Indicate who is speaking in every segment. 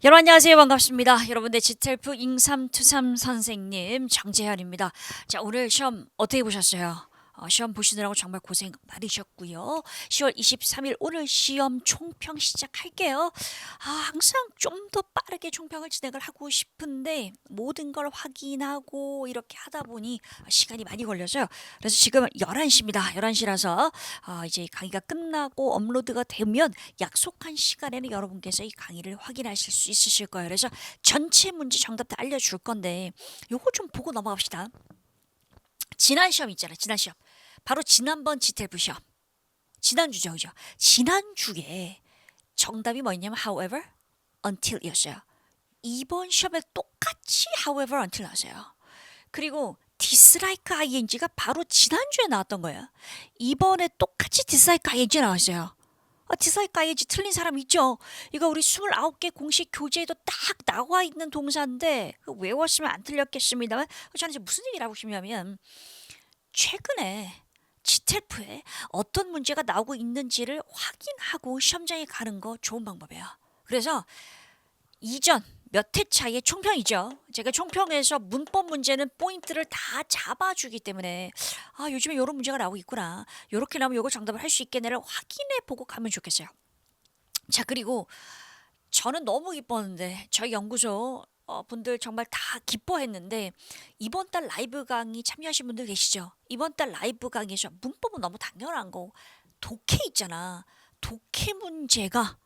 Speaker 1: 여러분 안녕하세요. 반갑습니다. 여러분의 지텔프 잉삼투삼 선생님 정재현입니다. 자, 오늘 시험 어떻게 보셨어요? 시험 보시느라고 정말 고생 많으셨고요. 10월 23일 오늘 시험 총평 시작할게요. 항상 좀 더 빠르게 총평을 진행을 하고 싶은데 모든 걸 확인하고 이렇게 하다 보니 시간이 많이 걸려서요. 그래서 지금 11시입니다. 11시라서 이제 강의가 끝나고 업로드가 되면 약속한 시간에는 여러분께서 이 강의를 확인하실 수 있으실 거예요. 그래서 전체 문제 정답 다 알려줄 건데 요거 좀 보고 넘어갑시다. 지난 시험 있잖아요. 지난 시험. 바로 지난번 지텔프 시험. 지난주죠. 그죠? 지난주에 정답이 뭐였냐면 however, until 이었어요. 이번 시험에 똑같이 however, until 나왔어요. 그리고 dislike ing가 바로 지난주에 나왔던 거예요. 이번에 똑같이 dislike ing 나왔어요. 디slike ing 틀린 사람 있죠? 이거 우리 29개 공식 교재에도 딱 나와 있는 동사인데 외웠으면 안 틀렸겠습니다만 저는 이제 무슨 얘기를 하고 싶냐면 최근에 지텔프에 어떤 문제가 나오고 있는지를 확인하고 시험장에 가는 거 좋은 방법이에요. 그래서 이전 몇 회차의 총평이죠. 제가 총평에서 문법 문제는 포인트를 다 잡아주기 때문에 요즘에 이런 문제가 나오고 있구나. 이렇게 나오면 이거 정답을 할 수 있겠네를 확인해 보고 가면 좋겠어요. 자, 그리고 저는 너무 기뻤는데 저희 연구소 분들 정말 다 기뻐했는데 이번 달 라이브 강의 참여하신 분들 계시죠? 이번 달 라이브 강의에서 문법은 너무 당연한 거 독해 있잖아. 독해 문제가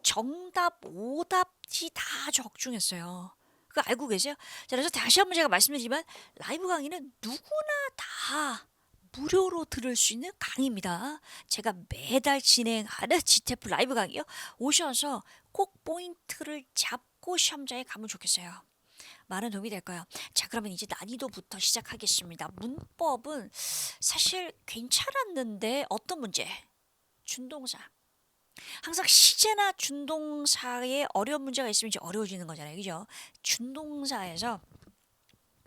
Speaker 1: 정답 오답지 다 적중했어요. 그거 알고 계세요? 자, 그래서 다시 한번 제가 말씀드리지만 라이브 강의는 누구나 다 무료로 들을 수 있는 강의입니다. 제가 매달 진행하는 GTF 라이브 강의요. 오셔서 꼭 포인트를 잡고 시험장에 가면 좋겠어요. 많은 도움이 될까요? 자, 그러면 이제 난이도부터 시작하겠습니다. 문법은 사실 괜찮았는데 어떤 문제? 준동사. 항상 시제나 준동사에 어려운 문제가 있으면 이제 어려워지는 거잖아요. 그죠? 준동사에서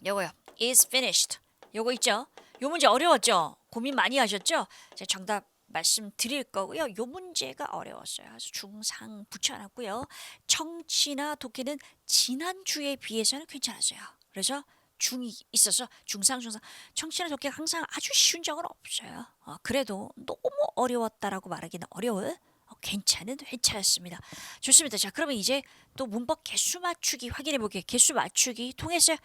Speaker 1: 요거요. is finished. 요거 있죠? 요 문제 어려웠죠? 고민 많이 하셨죠? 제가 정답 말씀드릴 거고요. 요 문제가 어려웠어요. 그래서 중상 붙여놨고요. 청취나 독해는 지난주에 비해서는 괜찮았어요. 그래서 중이 있어서 중상. 청취나 독해가 항상 아주 쉬운 적은 없어요. 그래도 너무 어려웠다라고 말하기는 어려운 괜찮은 회차였습니다. 좋습니다. 자, 그러면 이제 또 문법 개수 맞추기 확인해 볼게요. 개수 맞추기 통했어요.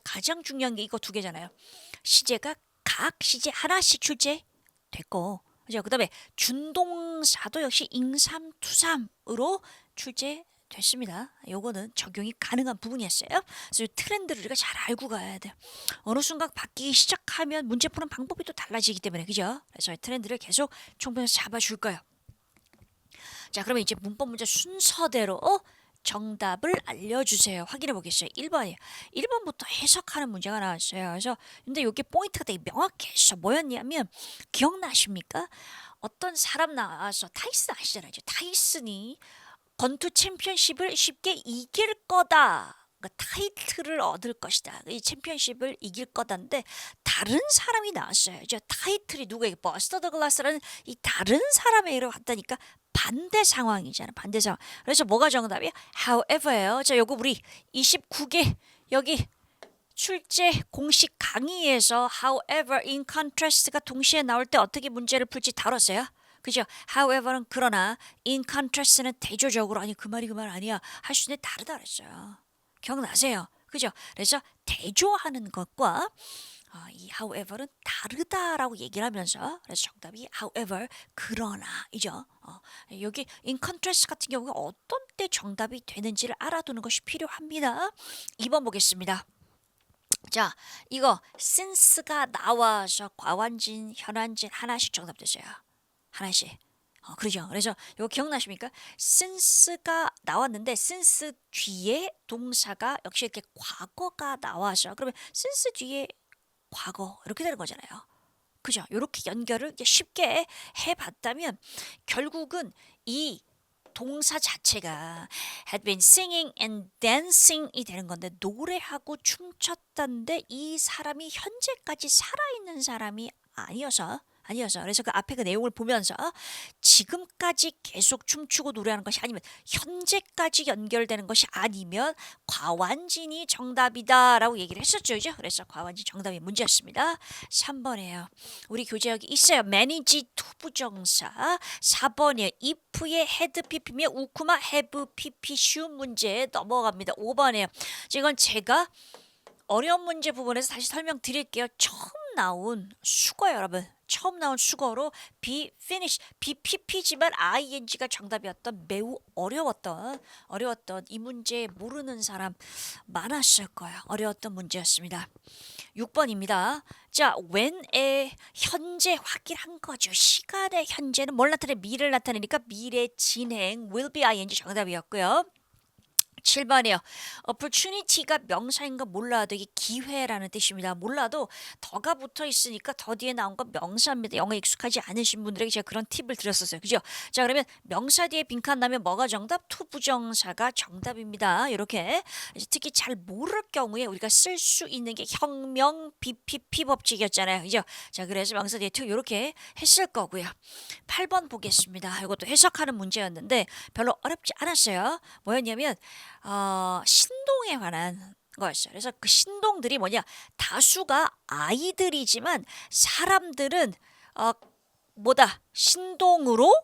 Speaker 1: 가장 중요한 게 이거 두 개잖아요. 시제가 각 시제 하나씩 출제됐고, 그죠? 그다음에 준동사도 역시 잉삼투삼으로 출제됐습니다. 요거는 적용이 가능한 부분이었어요. 그래서 이 트렌드를 우리가 잘 알고 가야 돼요. 어느 순간 바뀌기 시작하면 문제 푸는 방법이 또 달라지기 때문에, 그죠? 그래서 이 트렌드를 계속 총평에서 잡아줄 거예요. 자, 그러면 이제 문법 문제 순서대로 정답을 알려주세요. 확인해 보겠어요. 1번이에요. 1번부터 해석하는 문제가 나왔어요. 그래서 근데 이게 포인트가 되게 명확했어. 뭐였냐면 기억나십니까? 어떤 사람 나와서 타이슨 아시잖아요. 타이슨이 권투 챔피언십을 쉽게 이길 거다. 그러니까 타이틀을 얻을 것이다. 이 챔피언십을 이길 거다인데 다른 사람이 나왔어요. 이제 타이틀이 누구에게 버스터 더글라스라는 이 다른 사람에게로 갔다니까 반대 상황이잖아. 반대 상황. 그래서 뭐가 정답이야? However예요. 자, 요거 우리 29개 여기 출제 공식 강의에서 however, in contrast가 동시에 나올 때 어떻게 문제를 풀지 다뤘어요. 그죠? however는 그러나 in contrast는 대조적으로 아니 그 말이 그 말 아니야 할 수 있는데 다르다 그랬어요. 기억나세요? 그죠? 그래서 대조하는 것과 이 however는 다르다라고 얘기를 하면서 그래서 정답이 however 그러나이죠. 여기 in contrast 같은 경우가 어떤 때 정답이 되는지를 알아두는 것이 필요합니다. 2번 보겠습니다. 자, 이거 since가 나와서 과완진, 현완진 하나씩 정답됐어요. 하나씩. 그러죠. 그래서 이거 기억나십니까? since가 나왔는데 since 뒤에 동사가 역시 이렇게 과거가 나와서 그러면 since 뒤에 과거 이렇게 되는 거잖아요. 그죠? 이렇게 연결을 쉽게 해봤다면 결국은 이 동사 자체가 had been singing and dancing이 되는 건데 노래하고 춤췄다는데 이 사람이 현재까지 살아있는 사람이 아니어서 그래서 그 앞에 그 내용을 보면서 지금까지 계속 춤추고 노래하는 것이 아니면 현재까지 연결되는 것이 아니면 과완진이 정답이다라고 얘기를 했었죠. 그죠? 그래서 과완진 정답이 문제였습니다. 3번이에요. 우리 교재 여기 있어요. manage 투부정사. 4번이에요. if의 had pp면 우쿠마 have pp 쉬운 문제 넘어갑니다. 5번이에요. 이건 제가 어려운 문제 부분에서 다시 설명드릴게요. 처음 나온 수거 여러분. 처음 나온 수거로 be finish, BPP지만 ing가 정답이었던 매우 어려웠던 이 문제 모르는 사람 많았을 거예요. 어려웠던 문제였습니다. 6번입니다. 자, when의 현재 확인한 거죠. 시간의 현재는 뭘 나타내? 미래를 나타내니까 미래 진행 will be ing 정답이었고요. 7번이요. opportunity가 명사인 거 몰라도 이게 기회라는 뜻입니다. 몰라도 더가 붙어 있으니까 더 뒤에 나온 건 명사입니다. 영어 익숙하지 않으신 분들에게 제가 그런 팁을 드렸었어요. 그죠? 자, 그러면 명사 뒤에 빈칸 나면 뭐가 정답? 투부정사가 정답입니다. 이렇게 특히 잘 모를 경우에 우리가 쓸 수 있는 게 혁명 BPP 법칙이었잖아요. 그죠? 자, 그래서 명사 뒤에 투 이렇게 했을 거고요. 8번 보겠습니다. 이것도 해석하는 문제였는데 별로 어렵지 않았어요. 뭐였냐면 신동에 관한 거였어요. 그래서 그 신동들이 뭐냐? 다수가 아이들이지만 사람들은 뭐다? 신동으로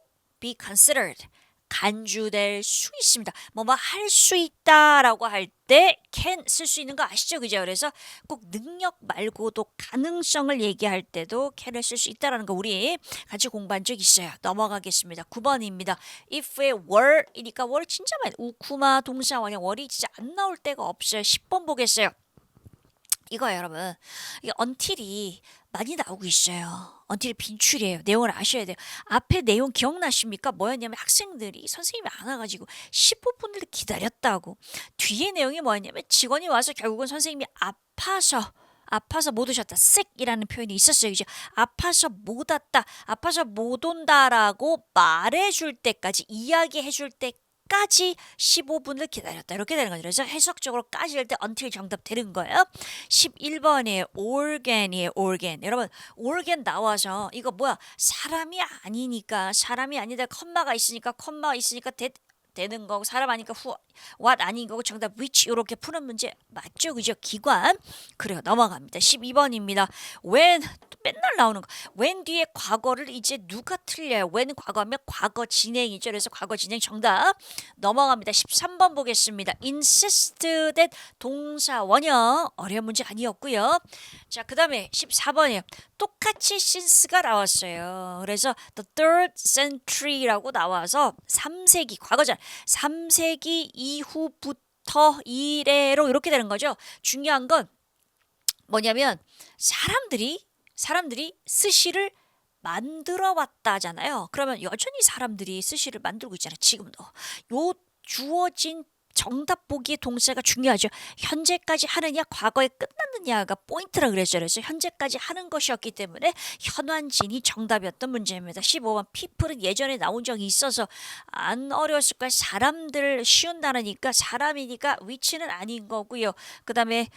Speaker 1: be considered 간주될 수 있습니다. 뭐뭐 할 수 있다라고 할 때 can 쓸 수 있는 거 아시죠? 그죠? 그래서 꼭 능력 말고도 가능성을 얘기할 때도 can을 쓸 수 있다라는 거 우리 같이 공부한 적 있어요. 넘어가겠습니다. 9번입니다. if의 were이니까 were 진짜 많이 우쿠마 동사 원형 월이 진짜 안 나올 때가 없어요. 10번 보겠어요. 이거예요, 여러분. 이게 until이 많이 나오고 있어요. until이 빈출이에요. 내용을 아셔야 돼요. 앞에 내용 기억나십니까? 뭐였냐면 학생들이 선생님이 안 와가지고 15분을 기다렸다고. 뒤에 내용이 뭐였냐면 직원이 와서 결국은 선생님이 아파서 못 오셨다. sick이라는 표현이 있었어요. 그죠? 아파서 못 왔다. 아파서 못 온다라고 말해줄 때까지 이야기해줄 때까지 15분을 기다렸다. 이렇게 되는 거죠. 그래서 해석적으로 까질 때 until 정답 되는 거예요. 11번에 organ이에요. organ. 여러분 organ 나와서 이거 뭐야? 사람이 아니니까 사람이 아니다. 컴마가 있으니까 되는 거고 사람 아니까 what 아닌 거고 정답 which 이렇게 푸는 문제 맞죠? 그죠? 기관. 그래요. 넘어갑니다. 12번입니다. when 또 맨날 나오는 거. when 뒤에 과거를 이제 누가 틀려요? when 과거하면 과거 진행이죠. 그래서 과거 진행 정답. 넘어갑니다. 13번 보겠습니다. insist that 동사 원형 어려운 문제 아니었고요. 자, 그다음에 14번이에요. 똑같이 since가 나왔어요. 그래서 the third century라고 나와서 3세기 과거잖아요. 3세기 이후부터 이래로 이렇게 되는 거죠. 중요한 건 뭐냐면 사람들이 스시를 만들어 왔다잖아요. 그러면 여전히 사람들이 스시를 만들고 있잖아요. 지금도. 요 주어진 정답 보기의 동사가 중요하죠. 현재까지 하느냐 과거에 끝났느냐가 포인트라 그랬죠. 그래서 현재까지 하는 것이었기 때문에 현완진이 정답이었던 문제입니다. 15번 people은 예전에 나온 적이 있어서 안 어려웠을 거예요. 사람들 쉬운 단어니까 사람이니까 위치는 아닌 거고요. 그 다음에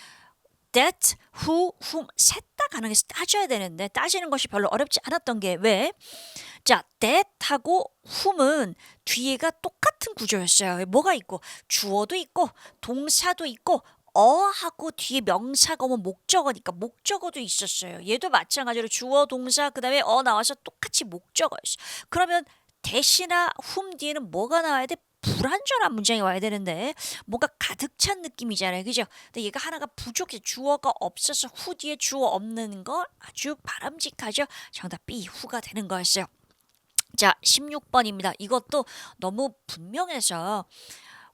Speaker 1: that, who, whom 셋 다 가능해서 따져야 되는데 따지는 것이 별로 어렵지 않았던 게 왜? 자, that하고 whom은 뒤에가 똑같은 구조였어요. 뭐가 있고 주어도 있고 동사도 있고 어하고 뒤에 명사가 오면 목적어니까 목적어도 있었어요. 얘도 마찬가지로 주어 동사 그다음에 나와서 똑같이 목적어였어요. 그러면 that이나 whom 뒤에는 뭐가 나와야 돼? 불완전한 문장이 와야 되는데 뭔가 가득 찬 느낌이잖아요. 그죠? 근데 얘가 하나가 부족해. 주어가 없어서 후 뒤에 주어 없는 거 아주 바람직하죠. 정답 B 후가 되는 거였어요. 자, 16번입니다. 이것도 너무 분명해서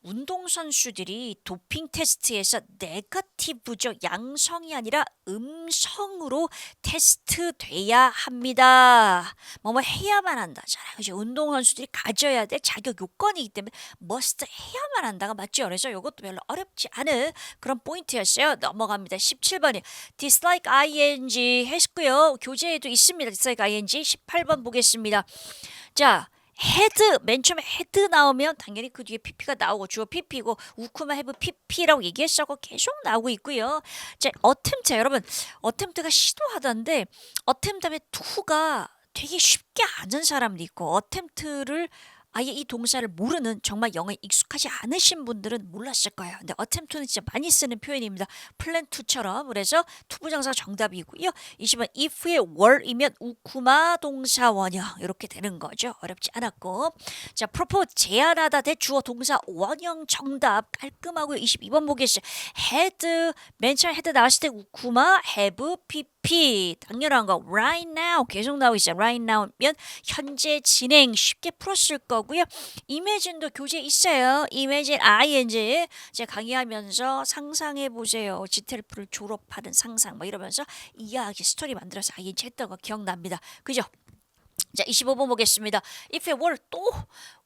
Speaker 1: 운동선수들이 도핑 테스트에서 네거티브죠. 양성이 아니라 음성으로 테스트돼야 합니다. 뭐뭐 해야만 한다잖아요. 그죠? 운동선수들이 가져야 될 자격 요건이기 때문에 must 해야만 한다가 맞죠. 그래서 이것도 별로 어렵지 않은 그런 포인트였어요. 넘어갑니다. 17번이 dislike ing 했고요. 교재에도 있습니다. dislike ing 18번 보겠습니다. 자, 헤드 맨 처음에 헤드 나오면 당연히 그 뒤에 pp가 나오고 주어 pp고 우쿠마 해브 pp라고 얘기했었고 계속 나오고 있고요. 자, attempt 여러분 attempt가 시도하던데 attempt 다음에 to가 되게 쉽게 아는 사람도 있고 attempt를 아예 이 동사를 모르는 정말 영어에 익숙하지 않으신 분들은 몰랐을 거예요. 근데 attempt는 진짜 많이 쓰는 표현입니다. plan to처럼. 그래서 투부정사가 정답이고요. 20번 if의 were이면 우쿠마 동사 원형 이렇게 되는 거죠. 어렵지 않았고. 자, propose 제안하다 대 주어 동사 원형 정답 깔끔하고요. 22번 보겠어요. had 맨 처음 had 나왔을 때 우쿠마 have PP 당연한 거 right now 계속 나오고 있어요. right now면 현재 진행 쉽게 풀었을 거고요. imagine도 교재 있어요. imagine ing 제가 강의하면서 상상해 보세요. GTLF를 졸업하는 상상 뭐 이러면서 이야기 스토리 만들어서 ing 했던 거 기억납니다. 그죠? 자, 25번 보겠습니다. if it were 또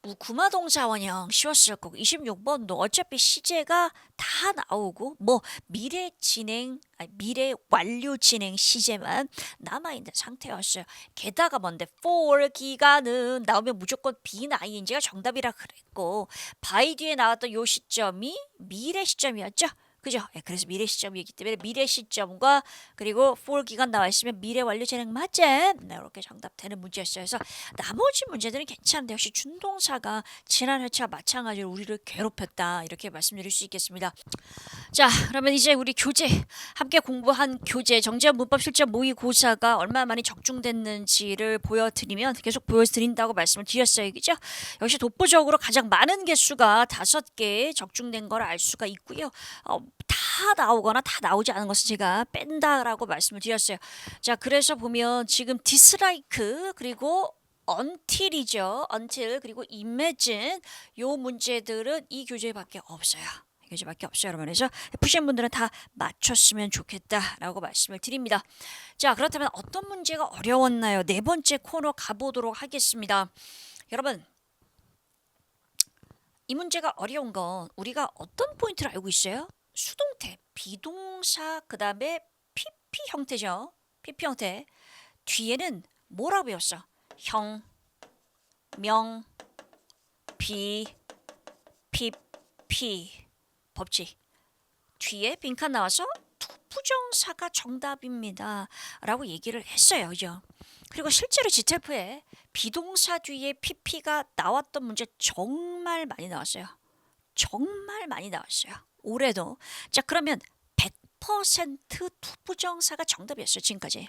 Speaker 1: 우쿠마 동사 원형 쉬웠을 거고 26번도 어차피 시제가 다 나오고 뭐 미래 진행 미래 완료 진행 시제만 남아있는 상태였어요. 게다가 뭔데 for 기간은 나오면 무조건 be나 ing가 정답이라 그랬고 by 뒤에 나왔던 요 시점이 미래 시점이었죠. 그죠? 예, 그래서 미래 시점이기 때문에 미래 시점과 그리고 for 기간 나와 있으면 미래 완료 진행 맞지? 네, 이렇게 정답되는 문제였어요. 그래서 나머지 문제들은 괜찮은데 역시 준동사가 지난 회차와 마찬가지로 우리를 괴롭혔다 이렇게 말씀드릴 수 있겠습니다. 자, 그러면 이제 우리 교재 함께 공부한 교재 정재현 문법 실전 모의고사가 얼마나 많이 적중됐는지를 보여드리면 계속 보여드린다고 말씀을 드렸어요. 그죠? 역시 독보적으로 가장 많은 개수가 5개 적중된 걸 알 수가 있고요. 다 나오거나 다 나오지 않은 것은 제가 뺀다라고 말씀을 드렸어요. 자, 그래서 보면 지금 dislike 그리고 until이죠. until 그리고 imagine 요 문제들은 이 교재밖에 없어요. 이 교재밖에 없어요, 여러분. 그래서 푸신 분들은 다 맞췄으면 좋겠다라고 말씀을 드립니다. 자, 그렇다면 어떤 문제가 어려웠나요? 네 번째 코너 가보도록 하겠습니다. 여러분, 이 문제가 어려운 건 우리가 어떤 포인트를 알고 있어요? 수동태, 비동사, 그 다음에 PP 형태죠. PP 형태. 뒤에는 뭐라고 배웠어? 형, 명, 비, PP. 법칙. 뒤에 빈칸 나와서 투부정사가 정답입니다. 라고 얘기를 했어요. 그죠? 그리고 실제로 GTF에 비동사 뒤에 PP가 나왔던 문제 정말 많이 나왔어요. 정말 많이 나왔어요. 올해도. 자, 그러면 100% 투부정사가 정답이었어요. 지금까지.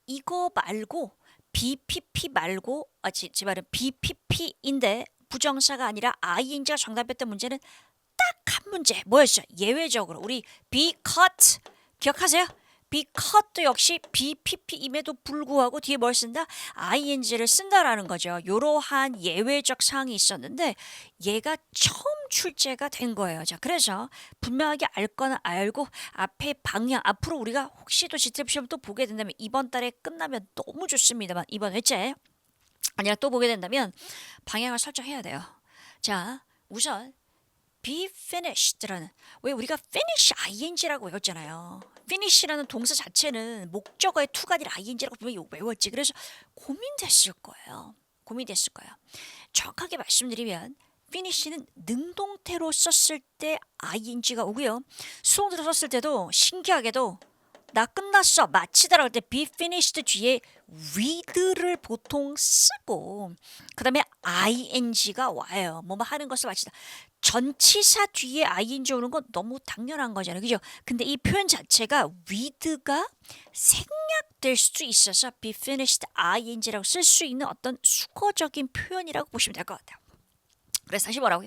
Speaker 1: 이거 말고 BPP 말고 제 말은 BPP인데 부정사가 아니라 ing가 정답이었던 문제는 딱 한 문제 뭐였죠? 예외적으로 우리 be caught 기억하세요? be caught도 역시 BPP임에도 불구하고 뒤에 뭘 쓴다? ing를 쓴다라는 거죠. 이러한 예외적 사항이 있었는데 얘가 처음 출제가 된 거예요. 자, 그래서 분명하게 알 거는 알고 앞에 방향 앞으로 우리가 혹시 또 GTF 시험 또 보게 된다면 이번 달에 끝나면 너무 좋습니다만 이번 회차에 아니라 또 보게 된다면 방향을 설정해야 돼요. 자, 우선 be finished라는 왜 우리가 finish ing라고 외웠잖아요. finish라는 동사 자체는 목적어의 to가 아니라 ing라고 분명히 외웠지. 그래서 고민됐을 거예요. 고민됐을 거예요. 정확하게 말씀드리면 finish는 능동태로 썼을 때 ing가 오고요. 수동태로 썼을 때도 신기하게도 나 끝났어 마치다라고 할 때 be finished 뒤에 with를 보통 쓰고 그 다음에 ing가 와요. 뭐뭐 하는 것을 마치다. 전치사 뒤에 ing 오는 건 너무 당연한 거잖아요. 그죠? 근데 이 표현 자체가 with가 생략될 수도 있어서 be finished ing라고 쓸 수 있는 어떤 수거적인 표현이라고 보시면 될 것 같아요. 그래서 다시 뭐라고요?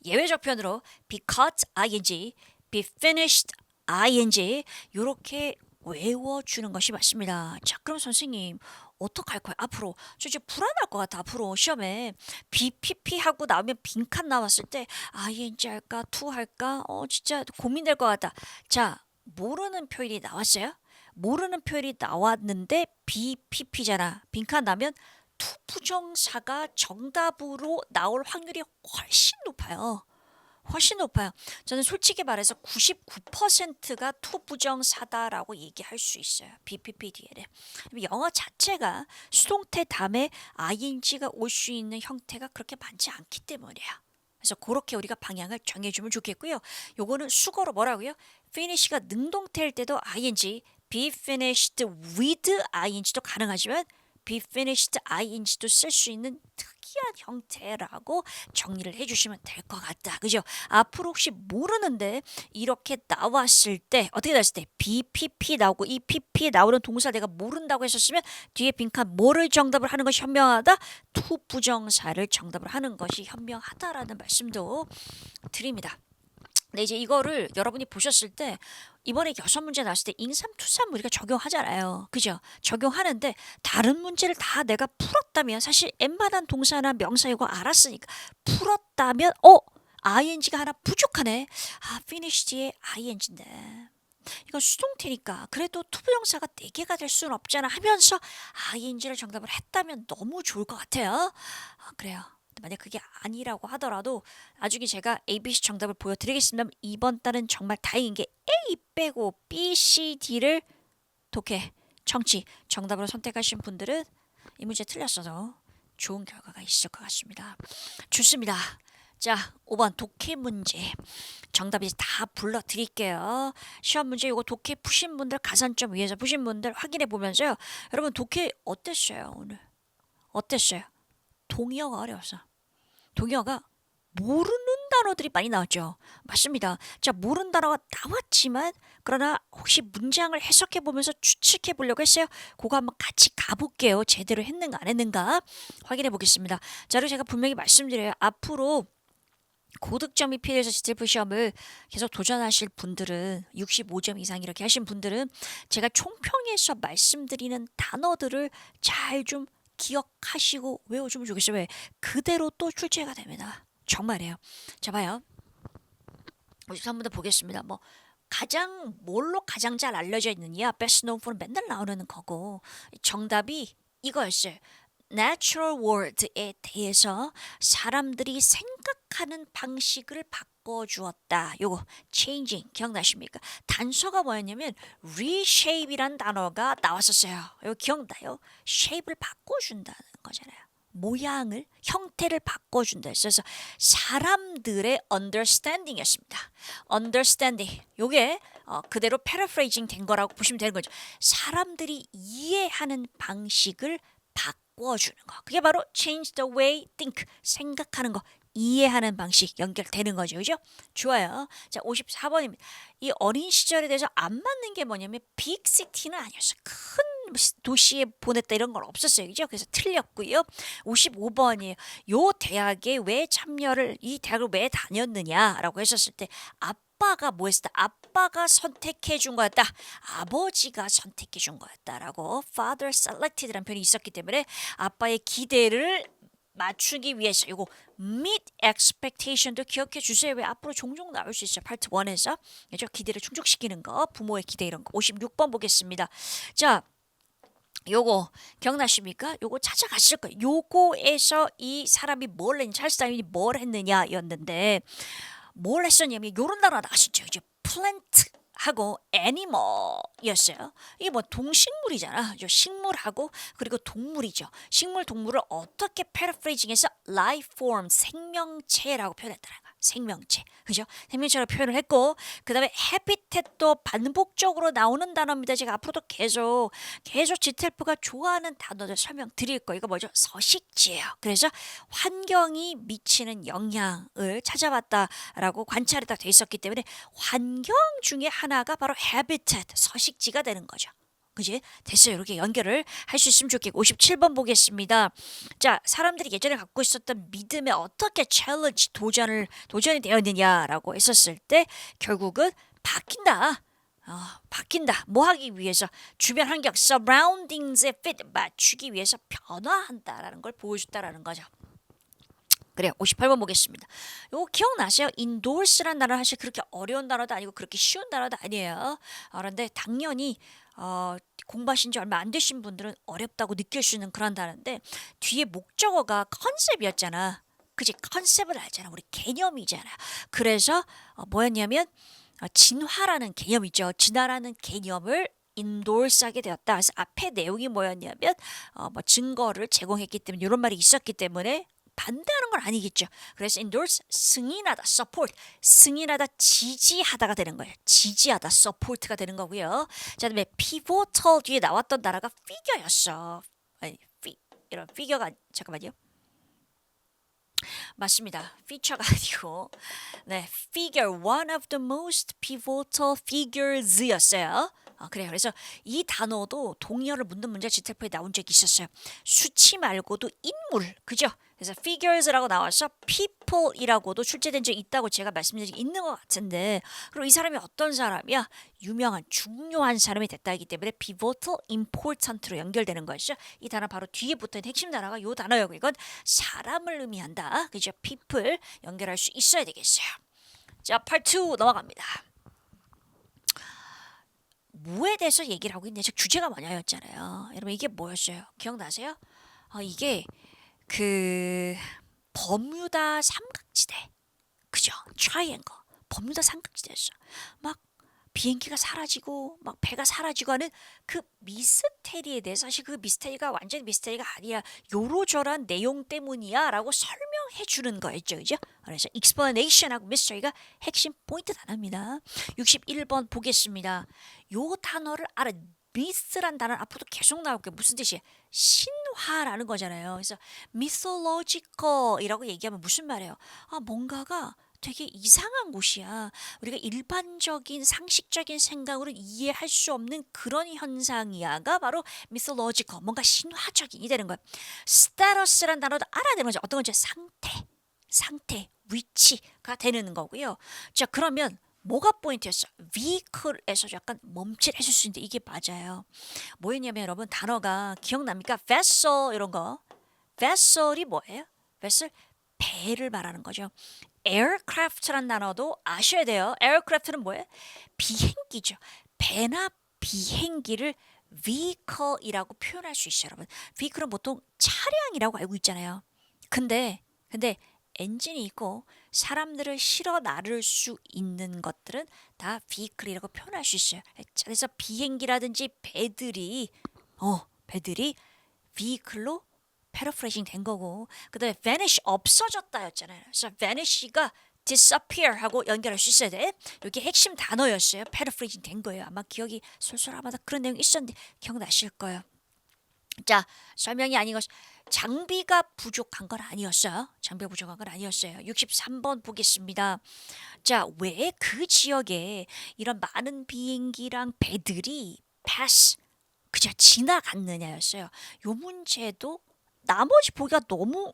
Speaker 1: 예외적 표현으로 be caught ing, be finished ing 이렇게 외워주는 것이 맞습니다. 자, 그럼 선생님 어떡할 거야? 앞으로 저 이제 불안할 것 같아. 앞으로 시험에 BPP 하고 나오면 빈칸 나왔을 때 ing 할까? to 할까? 진짜 고민될 것 같다. 자, 모르는 표현이 나왔어요? 모르는 표현이 나왔는데 BPP잖아. 빈칸 나면 to 부정사가 정답으로 나올 확률이 훨씬 높아요. 훨씬 높아요. 저는 솔직히 말해서 99%가 to 부정사다라고 얘기할 수 있어요. BPP 뒤에는. 영어 자체가 수동태 다음에 ing가 올 수 있는 형태가 그렇게 많지 않기 때문이에요. 그래서 그렇게 우리가 방향을 정해주면 좋겠고요. 요거는 수거로 뭐라고요? finish가 능동태일 때도 ing, be finished with ing도 가능하지만 be finished ing도 쓸 수 있는 특이한 형태라고 정리를 해주시면 될 것 같다. 그죠? 앞으로 혹시 모르는데 이렇게 나왔을 때 어떻게 됐을 때 BPP 나오고 이 PP 나오는 동사 내가 모른다고 했었으면 뒤에 빈칸 뭐를 정답을 하는 것이 현명하다? to 부정사를 정답을 하는 것이 현명하다라는 말씀도 드립니다. 네, 이제 이거를 여러분이 보셨을 때 이번에 6문제 나왔을 때 인삼투삼 우리가 적용하잖아요. 그죠? 적용하는데 다른 문제를 다 내가 풀었다면 사실 웬만한 동사나 명사 이거 알았으니까 풀었다면 ing가 하나 부족하네. finished의 ing인데 이건 수동태니까 그래도 투부정사가 4개가 될 수는 없잖아 하면서 ing를 정답을 했다면 너무 좋을 것 같아요. 그래요. 만약 그게 아니라고 하더라도 나중에 제가 ABC 정답을 보여드리겠습니다. 이번 달은 정말 다행인 게 A 빼고 B, C, D를 독해, 청취 정답으로 선택하신 분들은 이 문제 틀렸어도 좋은 결과가 있을 것 같습니다. 좋습니다. 자, 5번 독해 문제. 정답이 다 불러드릴게요. 시험 문제 이거 독해 푸신 분들 가산점 위에서 푸신 분들 확인해 보면서요. 여러분 독해 어땠어요 오늘? 어땠어요? 동의어가 어려웠어. 동의어가 모르는 단어들이 많이 나왔죠. 맞습니다. 자, 모르는 단어가 나왔지만 그러나 혹시 문장을 해석해 보면서 추측해 보려고 했어요. 그거 한번 같이 가볼게요. 제대로 했는가 안 했는가 확인해 보겠습니다. 자, 그리고 제가 분명히 말씀드려요. 앞으로 고득점이 필요해서 지텔프 시험을 계속 도전하실 분들은 65점 이상 이렇게 하신 분들은 제가 총평에서 말씀드리는 단어들을 잘 좀 기억하시고 외워주면 좋겠어요. 왜? 그대로 또 출제가 됩니다. 정말이에요. 자, 봐요. 53번도 보겠습니다. 뭐 가장 뭘로 가장 잘 알려져 있느냐? best known for는 맨날 나오는 거고 정답이 이거였어요. natural world에 대해서 사람들이 생각하는 방식을 바꿔주었다. 요거 changing 기억나십니까? 단서가 뭐였냐면 reshape이란 단어가 나왔었어요. 이거 기억나요? shape를 바꿔준다는 거잖아요. 모양을 형태를 바꿔준다. 그래서 사람들의 understanding이었습니다. understanding 요게 그대로 paraphrasing 된 거라고 보시면 되는 거죠. 사람들이 이해하는 방식을 바꿔주는 거. 그게 바로 change the way think 생각하는 거. 이해하는 방식 연결되는 거죠. 그죠? 좋아요. 자, 54번입니다. 이 어린 시절에 대해서 안 맞는 게 뭐냐면 빅 시티는 아니었어요. 큰 도시에 보냈다 이런 건 없었어요. 그죠? 그래서 틀렸고요. 55번이에요. 요 대학에 왜 참여를 이 대학을 왜 다녔느냐라고 했었을 때 아빠가 뭐 했었다? 아빠가 선택해 준 거였다. 아버지가 선택해 준 거였다라고 father selected라는 표현이 있었기 때문에 아빠의 기대를 맞추기 위해서 이거 meet expectation도 기억해 주세요. 왜 앞으로 종종 나올 수 있어요. 파트 1에서 그죠? 기대를 충족시키는 거, 부모의 기대 이런 거. 56번 보겠습니다. 자, 요거 기억나십니까? 요거 찾아갔을 거예요. 요거에서 이 사람이 뭘 했냐, 찰스 다윈이 뭘 했느냐였는데 뭘 했었냐면 요런 단어가 나왔었죠. 이제 plant 하고 animal이었어요. 이게 뭐 동식물이잖아. 식물하고 그리고 동물이죠. 식물 동물을 어떻게 paraphrasing해서 life form 생명체라고 표현했다는 거야. 생명체. 그죠? 생명체로 표현을 했고 그다음에 habitat도 반복적으로 나오는 단어입니다. 제가 앞으로도 계속 지텔프가 좋아하는 단어들 설명드릴 거예요. 이거 뭐죠? 서식지예요. 그래서 환경이 미치는 영향을 찾아봤다라고 관찰이 다 돼 있었기 때문에 환경 중에 하나가 바로 habitat, 서식지가 되는 거죠. 그지? 됐어요. 이렇게 연결을 할 수 있으면 좋겠고 57번 보겠습니다. 자, 사람들이 예전에 갖고 있었던 믿음에 어떻게 챌린지 도전이 되었느냐라고 했었을 때 결국은 바뀐다. 바뀐다. 뭐 하기 위해서 주변 환경 surroundings에 fit 맞추기 위해서 변화한다라는 걸 보여줬다라는 거죠. 그래요. 58번 보겠습니다. 이거 기억나세요? endorse라는 단어는 사실 그렇게 어려운 단어도 아니고 그렇게 쉬운 단어도 아니에요. 그런데 당연히 공부하신 지 얼마 안 되신 분들은 어렵다고 느낄 수 있는 그런 단어인데 뒤에 목적어가 컨셉이었잖아. 그지? 컨셉을 알잖아. 우리 개념이잖아. 그래서 뭐였냐면 진화라는 개념이죠. 진화라는 개념을 인도스하게 되었다. 그래서 앞에 내용이 뭐였냐면 뭐 증거를 제공했기 때문에 이런 말이 있었기 때문에 반대하는 건 아니겠죠. 그래서 endorse 승인하다, support 승인하다, 지지하다가 되는 거예요. 지지하다, support가 되는 거고요. 자, 그다음에 pivotal 뒤에 나왔던 단어가 figure였어. 이런 figure가 잠깐만요. 맞습니다. feature가 아니고 네, figure one of the most pivotal figures였어요. 그래요. 그래서 이 단어도 동의어를 묻는 문제 지태표에 나온 적이 있었어요. 수치 말고도 인물, 그죠? 그래서 figures라고 나와서 people이라고도 출제된 적이 있다고 제가 말씀드린 적이 있는 것 같은데, 그리고 이 사람이 어떤 사람이야? 유명한 중요한 사람이 됐다기 때문에 pivotal, important로 연결되는 것이죠. 이 단어 바로 뒤에 붙어있는 핵심 단어가 이 단어였고, 이건 사람을 의미한다. 그죠? people 연결할 수 있어야 되겠어요. 자, part 2 넘어갑니다. 뭐에 대해서 얘기를 하고 있냐? 주제가 뭐냐였잖아요. 여러분 이게 뭐였어요? 기억나세요? 이게 그 버뮤다 삼각지대, 그죠? 트라이앵글, 버뮤다 삼각지대였어. 막 비행기가 사라지고 막 배가 사라지고 하는 그 미스테리에 대해서, 사실 그 미스테리가 완전히 미스테리가 아니야, 요로저런 내용 때문이야라고 설명해 주는 거였죠, 그죠? 그래서 explanation하고 mystery가 핵심 포인트 단어입니다. 61번 보겠습니다. 요 단어를 알아. 미스란 단어는 앞으로도 계속 나올 게 무슨 뜻이에요? 신화라는 거잖아요. 그래서 mythological이라고 얘기하면 무슨 말이에요? 뭔가가 되게 이상한 곳이야. 우리가 일반적인 상식적인 생각으로 이해할 수 없는 그런 현상이야가 바로 mythological, 뭔가 신화적인이 되는 거야. status란 단어도 알아야 되는 거죠. 어떤 거죠? 상태, 위치가 되는 거고요. 자, 그러면 뭐가 포인트였어? vehicle에서 약간 멈칫했을 수 있는데 이게 맞아요. 뭐였냐면 여러분, 단어가 기억납니까? vessel 이런 거. vessel이 뭐예요? vessel, 배를 말하는 거죠. aircraft라는 단어도 아셔야 돼요. aircraft는 뭐예요? 비행기죠. 배나 비행기를 vehicle이라고 표현할 수 있어요, 여러분. vehicle은 보통 차량이라고 알고 있잖아요. 근데 엔진이 있고 사람들을 실어 나를 수 있는 것들은 다 vehicle이라고 표현할 수 있어요. 그래서 비행기라든지 배들이 vehicle로 paraphrasing 된 거고, 그다음에 vanish 없어졌다였잖아요. 그래서 vanish가 disappear 하고 연결할 수 있어야 돼. 이게 핵심 단어였어요. paraphrasing 된 거예요. 아마 기억이 솔솔하마다 그런 내용이 있었는데 기억나실 거예요. 자, 설명이 아닌 것, 장비가 부족한 건 아니었어요. 장비가 부족한 건 아니었어요. 63번 보겠습니다. 자, 왜 그 지역에 이런 많은 비행기랑 배들이 pass, 그저 지나갔느냐였어요. 요 문제도 나머지 보기가 너무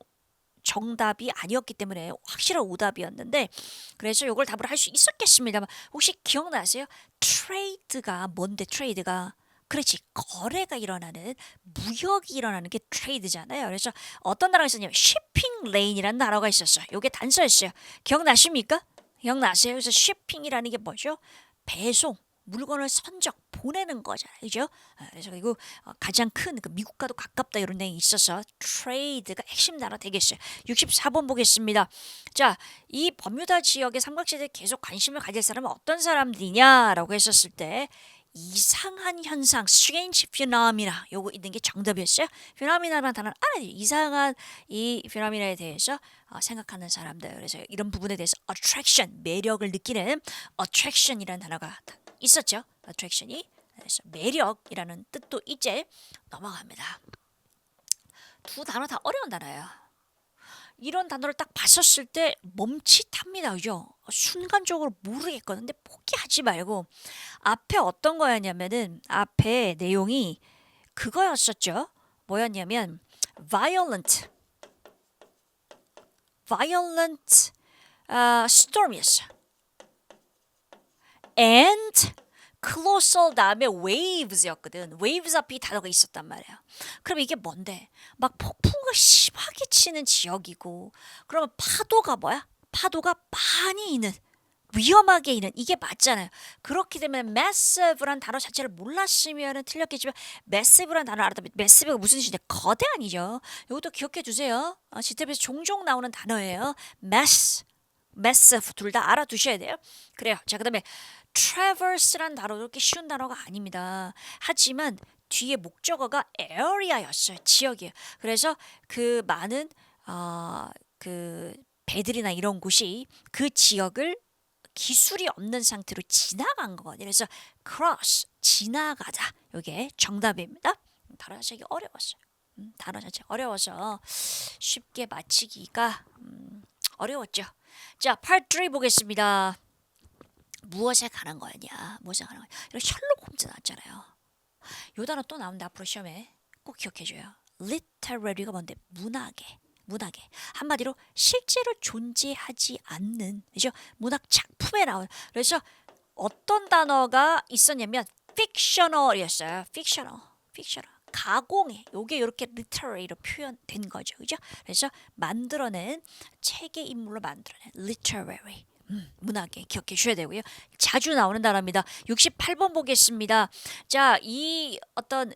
Speaker 1: 정답이 아니었기 때문에 확실한 오답이었는데, 그래서 이걸 답으로 할 수 있었겠습니다만, 혹시 기억나세요? 트레이드가 뭔데? 트레이드가, 그렇지, 거래가 일어나는, 무역이 일어나는 게 트레이드잖아요. 그래서 어떤 나라가 있었냐면 shipping lane이라는 나라가 있었어요. 이게 단서였어요. 기억나십니까? 기억나세요? 그래서 shipping이라는 게 뭐죠? 배송, 물건을 선적 보내는 거잖아요, 그죠? 그래서 그리고 가장 큰 미국과도 가깝다 이런 내용이 있어서 트레이드가 핵심 단어 되겠어요. 64번 보겠습니다. 자, 이 버뮤다 지역의 삼각지대에 계속 관심을 가질 사람은 어떤 사람들이냐라고 했었을 때, 이상한 현상, strange phenomena, 요거 있는 게 정답이었어요. phenomena라는 단어는 알아야 돼요. 이상한 이 phenomena에 대해서 생각하는 사람들. 그래서 이런 부분에 대해서 attraction, 매력을 느끼는 attraction이라는 단어가 있었죠. attraction이, 그래서 매력이라는 뜻도 이제 넘어갑니다. 두 단어 다 어려운 단어예요. 이런 단어를 딱 봤었을 때 멈칫합니다, 그죠? 순간적으로 모르겠거든. 근데 포기하지 말고, 앞에 어떤 거였냐면은 앞에 내용이 그거였었죠. 뭐였냐면 violent storm이었어. and colossal 다음에 waves였거든. waves 앞에 이 단어가 있었단 말이야. 그럼 이게 뭔데? 막 폭풍우가 심하게 치는 지역이고, 그러면 파도가 뭐야? 파도가 많이 있는, 위험하게 있는, 이게 맞잖아요. 그렇기 때문에 massive란 단어 자체를 몰랐으면 틀렸겠지만, massive란 단어 알았다면, massive가 무슨 뜻이냐? 거대한이죠. 이것도 기억해 두세요. 지탭에서 종종 나오는 단어예요. massive 둘 다 알아두셔야 돼요. 그래요. 자, 그다음에 traverse란 단어도 그렇게 쉬운 단어가 아닙니다. 하지만 뒤에 목적어가 area였어요. 지역이에요. 그래서 그 많은 그 배들이나 이런 곳이 그 지역을 기술이 없는 상태로 지나간 거거든요. 그래서 cross, 지나가다. 이게 정답입니다. 단어 자기 어려웠어요. 단어 자체 어려워서 쉽게 맞히기가 어려웠죠. 자, Part 3 보겠습니다. 무엇에 관한 거였냐? 무엇에 관한 거냐? 이런 셜록 홈즈 나왔잖아요. 요 단어 또 나오는데 앞으로 시험에 꼭 기억해줘요. Literary가 뭔데? 문학에. 한마디로 실제로 존재하지 않는, 그죠? 문학 작품에 나온. 그래서 어떤 단어가 있었냐면 fictional이었어요. fictional. 가공해. 요게 이렇게 literary로 표현된 거죠. 그죠? 그래서 만들어낸 책의 인물로 만들어낸 literary. 문학에 기억해 주셔야 되고요. 자주 나오는 단어입니다. 68번 보겠습니다. 자, 이 어떤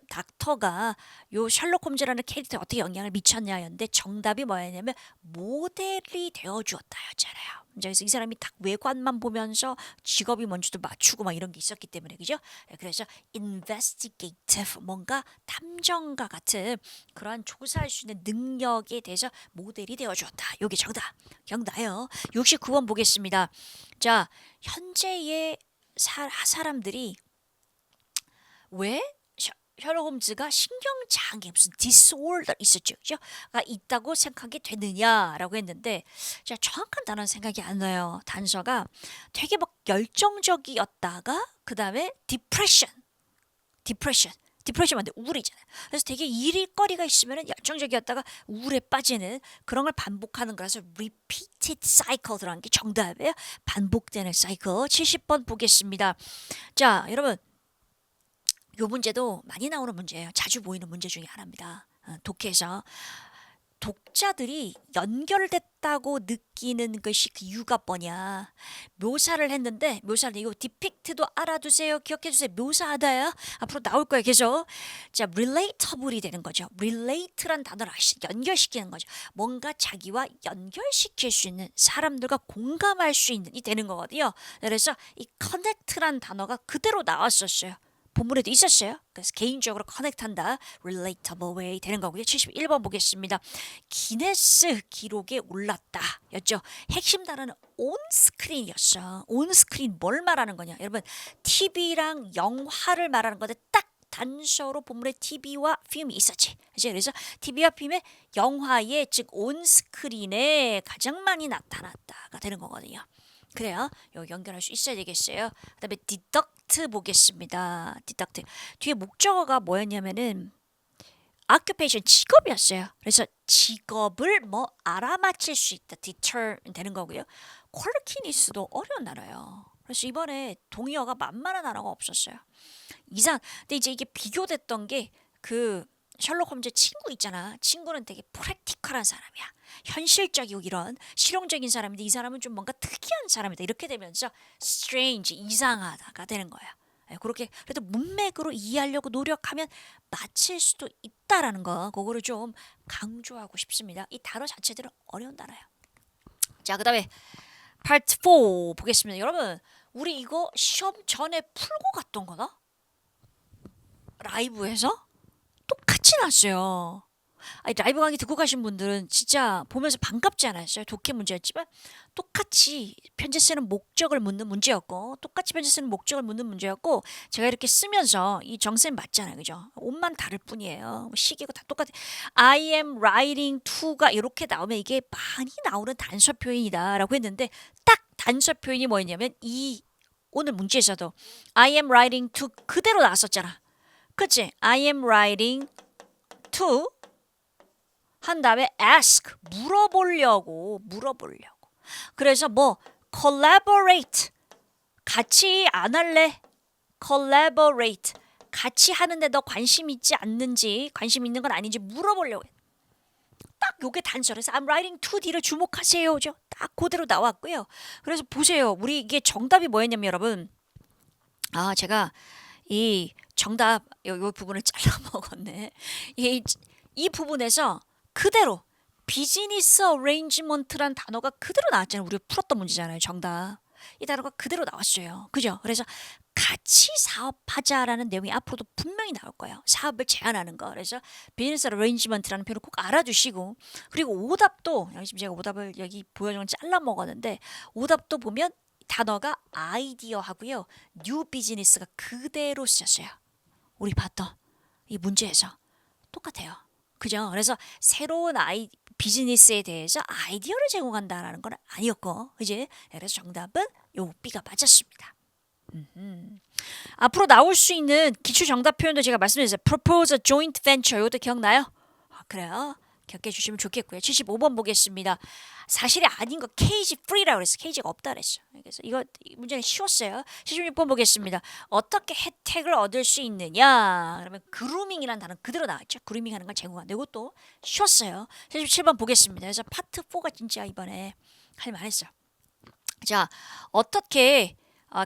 Speaker 1: 닥터가 요 셜록 홈즈라는 캐릭터에 어떻게 영향을 미쳤냐였는데 정답이 뭐였냐면 모델이 되어 주었다였잖아요. 그래서 이 사람이 딱 외관만 보면서 직업이 뭔지도 맞추고 막 이런 게 있었기 때문에 그죠? 그래서 investigative 뭔가 탐정가 같은 그러한 조사할 수 있는 능력에 대해서 모델이 되어 주었다. 요게 정답. 기억나요? 69번 보겠습니다. 자, 현재의 사람들이 왜 셜록 홈즈가 신경장애 무슨 디스오더 있었죠, 그죠?가 있다고 생각하게 되느냐라고 했는데, 자 정확한 단어는 생각이 안 나요. 단서가 되게 막 열정적이었다가 그 다음에 디프레션 맞는데 우울이잖아요. 그래서 되게 일거리가 있으면 열정적이었다가 우울에 빠지는 그런 걸 반복하는 거라서 repeated cycle라는 게 정답이에요. 반복되는 사이클. 70번 보겠습니다. 자, 여러분. 요 문제도 많이 나오는 문제예요. 자주 보이는 문제 중에 하나입니다. 독해에서 독자들이 연결됐다고 느끼는 것이 그 이유가 뭐냐. 묘사를 했는데 이거 depict도 알아두세요. 기억해주세요. 묘사하다요. 앞으로 나올 거예요. 계속. 자, relatable이 되는 거죠. relate란 단어를 연결시키는 거죠. 뭔가 자기와 연결시킬 수 있는 사람들과 공감할 수 있는 이 되는 거거든요. 그래서 이 connect란 단어가 그대로 나왔었어요. 본문에도 있었어요. 그래서 개인적으로 커넥트한다. relatable way 되는 거고요. 71번 보겠습니다. 기네스 기록에 올랐다 였죠. 핵심 단어는 온스크린이었어. 온스크린 뭘 말하는 거냐. 여러분 TV랑 영화를 말하는 건데 딱 단서로 본문에 TV와 필름이 있었지. 그래서 TV와 필름의 영화에 즉 온스크린에 가장 많이 나타났다가 되는 거거든요. 그래요. 여기 연결할 수 있어야 되겠어요. 그다음에 deduct 보겠습니다. deduct 뒤에 목적어가 뭐였냐면은 occupation 직업이었어요. 그래서 직업을 뭐 알아맞힐 수 있다. deter 되는 거고요. 퀄리티니스도 어려운 단어예요. 그래서 이번에 동의어가 만만한 단어가 없었어요. 근데 이제 이게 비교됐던 게 그 셜록 홈즈 친구 있잖아. 친구는 되게 프랙티컬한 사람이야. 현실적이고 이런 실용적인 사람인데 이 사람은 좀 뭔가 특이한 사람이다. 이렇게 되면서 strange, 이상하다가 되는 거야. 그렇게 그래도 문맥으로 이해하려고 노력하면 맞힐 수도 있다라는 거. 그거를 좀 강조하고 싶습니다. 이 단어 자체들은 어려운 단어예요. 자, 그다음에 Part 4 보겠습니다. 여러분, 우리 이거 시험 전에 풀고 갔던 거나? 라이브에서? 똑같이 났어요. 아니, 라이브 강의 듣고 가신 분들은 진짜 보면서 반갑지 않았어요? 독해 문제였지만 똑같이 편제 쓰는 목적을 묻는 문제였고 제가 이렇게 쓰면서 이 정쌤 맞잖아요. 그죠? 옷만 다를 뿐이에요. 시계고 다 똑같아. I am writing to가 이렇게 나오면 이게 많이 나오는 단서 표현이다 라고 했는데 딱 단서 표현이 뭐였냐면 이 오늘 문제에서도 I am writing to 그대로 나왔었잖아. 그치? I am writing to 한 다음에 ask 물어보려고 그래서 뭐 collaborate 같이 안 할래? collaborate 같이 하는데 너 관심 있지 않는지 관심 있는 건 아닌지 물어보려고 해. 딱 요게 단서라서 I'm writing to D를 주목하세요죠. 딱 그대로 나왔고요. 그래서 보세요. 우리 이게 정답이 뭐였냐면 여러분 제가 이 정답 요 부분을 잘라 먹었네. 이 부분에서 그대로 비즈니스 어레인지먼트란 단어가 그대로 나왔잖아요. 우리가 풀었던 문제잖아요. 정답. 이 단어가 그대로 나왔어요. 그죠? 그래서 같이 사업하자라는 내용이 앞으로도 분명히 나올 거예요. 사업을 제안하는 거. 그래서 비즈니스 어레인지먼트라는 표현을 꼭 알아두시고 그리고 오답도 지금 제가 오답을 여기 보여준 건 잘라 먹었는데 오답도 보면 단어가 아이디어 하고요. 뉴 비즈니스가 그대로 쓰였어요. 우리 봤던 이 문제에서 똑같아요. 그죠? 그래서 새로운 비즈니스에 대해서 아이디어를 제공한다라는 건 아니었고, 그지? 그래서 정답은 요 B가 맞았습니다. 앞으로 나올 수 있는 기초 정답 표현도 제가 말씀드렸어요. propose a joint venture. 이것도 기억나요? 그래요. 기억해 주시면 좋겠고요. 75번 보겠습니다. 사실이 아닌 거 케이지 프리라고 그랬어요. 케이지가 없다 그랬어요. 그래서 이 문제는 쉬웠어요. 76번 보겠습니다. 어떻게 혜택을 얻을 수 있느냐? 그러면 그루밍이라는 단어 그대로 나왔죠. 그루밍하는 걸 제공한다. 이것도 쉬웠어요. 77번 보겠습니다. 그래서 파트 4가 진짜 이번에 할 만했어요. 자, 어떻게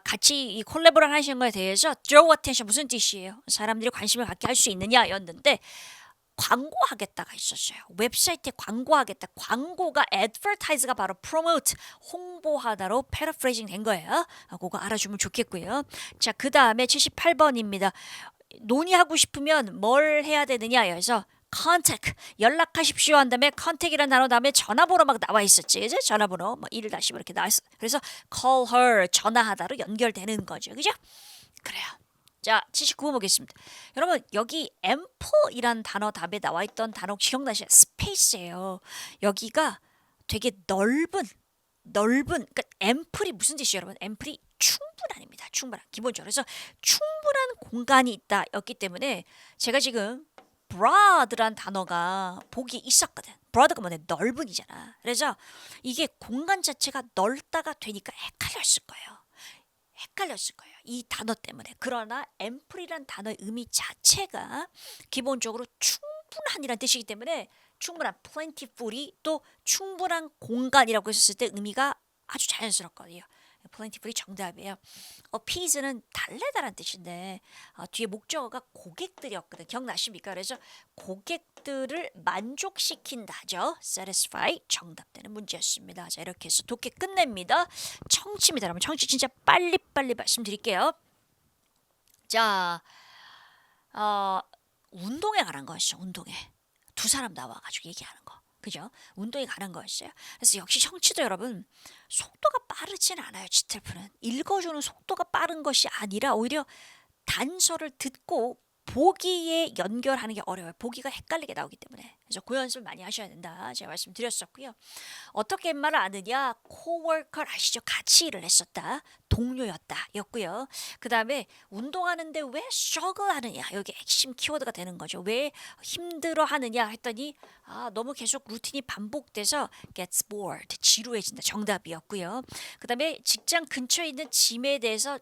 Speaker 1: 같이 이 콜라보를 하시는 거에 대해서 draw attention 무슨 뜻이에요? 사람들이 관심을 갖게 할 수 있느냐였는데 광고하겠다가 있었어요. 웹사이트에 광고하겠다. 광고가 advertise가 바로 promote 홍보하다로 paraphrasing 된 거예요. 그거 알아주면 좋겠고요. 자, 그 다음에 78번입니다. 논의하고 싶으면 뭘 해야 되느냐 해서 contact 연락하십시오 한 다음에 contact이라는 단어 다음에 전화번호 막 나와 있었지. 그죠? 전화번호 뭐 1 다시 이렇게 나와 있어. 그래서 call her 전화하다로 연결되는 거죠. 그죠? 그래요. 자, 79번 보겠습니다. 여러분, 여기 ample이란 단어 답에 나와 있던 단어 기억나시죠? 스페이스예요. 여기가 되게 넓은 그러니까 ample이 무슨 뜻이에요, 여러분? ample이 충분한입니다. 충분한. 기본적으로. 그래서 충분한 공간이 있다였기 때문에 제가 지금 broad란 단어가 보기 있었거든. broad가 뭐냐? 넓은이잖아. 그래서 이게 공간 자체가 넓다가 되니까 헷갈렸을 거예요. 이 단어 때문에. 그러나 ample이란 단어의 의미 자체가 기본적으로 충분한이란 뜻이기 때문에 충분한 plentiful이 또 충분한 공간이라고 했을 때 의미가 아주 자연스럽거든요. plentiful이 정답이에요. appease는 달래다란 뜻인데 뒤에 목적어가 고객들이었거든. 기억나십니까? 그래서 고객들을 만족시킨다죠. satisfy 정답되는 문제였습니다. 자, 이렇게 해서 독해 끝냅니다. 청취입니다. 여러분 청취 진짜 빨리빨리 말씀드릴게요. 자, 운동에 관한 거였죠. 운동에 두 사람 나와가지고 얘기하는 거. 그죠? 운동에 관한 거였어요. 그래서 역시 청취도 여러분 속도가 빠르진 않아요. 지텔프는 읽어주는 속도가 빠른 것이 아니라 오히려 단서를 듣고 보기에 연결하는 게 어려워요. 보기가 헷갈리게 나오기 때문에. 그래서 그 연습을 많이 하셔야 된다. 제가 말씀드렸었고요. 어떻게 말을 아느냐? 코워커 아시죠? 같이 일을 했었다. 동료였다. 였고요. 그 다음에 운동하는데 왜 struggle 하느냐? 여기 핵심 키워드가 되는 거죠. 왜 힘들어 하느냐? 했더니 너무 계속 루틴이 반복돼서 gets bored. 지루해진다. 정답이었고요. 그 다음에 직장 근처에 있는 짐에 대해서